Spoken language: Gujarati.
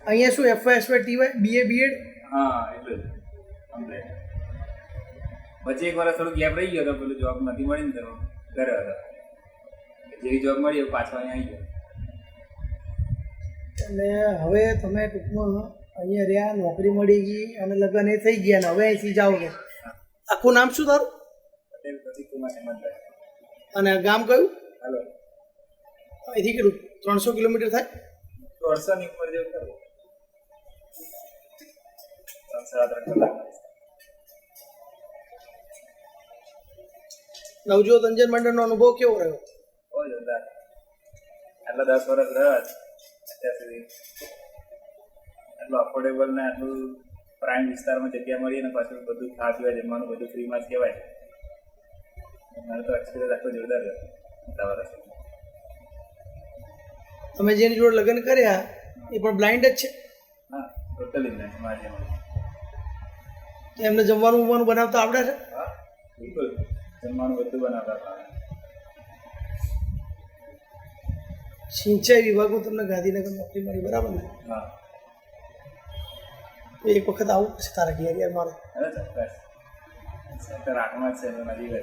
અહીંયા શું FY TY BA BEd? હા એટલું જ કમ્પ્લીટ. પછી એક વાર થોડું ગેપ રહી ગયો તો પેલું જોબ નથી મળી ને તો ઘરે હતો. જેવી જોબ મળી પાછો અહીંયા આવી ગયો. અને હવે તમે ટૂંકમાં અહીંયા રહ્યા, નોકરી મળી ગઈ અને લગ્ન એ થઈ ગયા ને હવે અહીંથી જાઓગે. આખું નામ શું તારું? પટેલ પછી કુમાર હેમંત. અને ગામ કયું? હાલો અહીંથી કેટલું 300 કિલોમીટર થાય? 300 ની ઉપર જેવું કરવું. 3-3.5 કલાક. નવજોત અંજન મંડળનો અનુભવ કેવો રહ્યો? બહુ જોરદાર. આટલા 10 વર્ષ રહ્યા અત્યાર સુધી. એટલું અફોર્ડેબલ ને આટલું પ્રાઇમ વિસ્તારમાં જગ્યા મળી ને પાછું બધું ખાવા પીવા જમવાનું બધું ફ્રીમાં જ કહેવાય. મારો તો એક્સપિરિયન્સ આખો જોરદાર રહ્યો આટલા વર્ષ. તમે જેની જોડે લગ્ન કર્યા એ પણ બ્લાઇન્ડ જ છે? હા ટોટલી જ નથી મારી જેમ. એમને જમવાનું બનાવતા આવડે છે? હા બિલકુલ જમવાનું બધું બનાવતા હતા. સિંચાઈ વિભાગમાં તમને ગાંધીનગર નોકરી મળી, બરાબર ને? હા તો એક વખત આવું પછી તારા ઘેર યાર મારે. અરે ચોક્કસ. આઠમાં જ છે નજીક જ.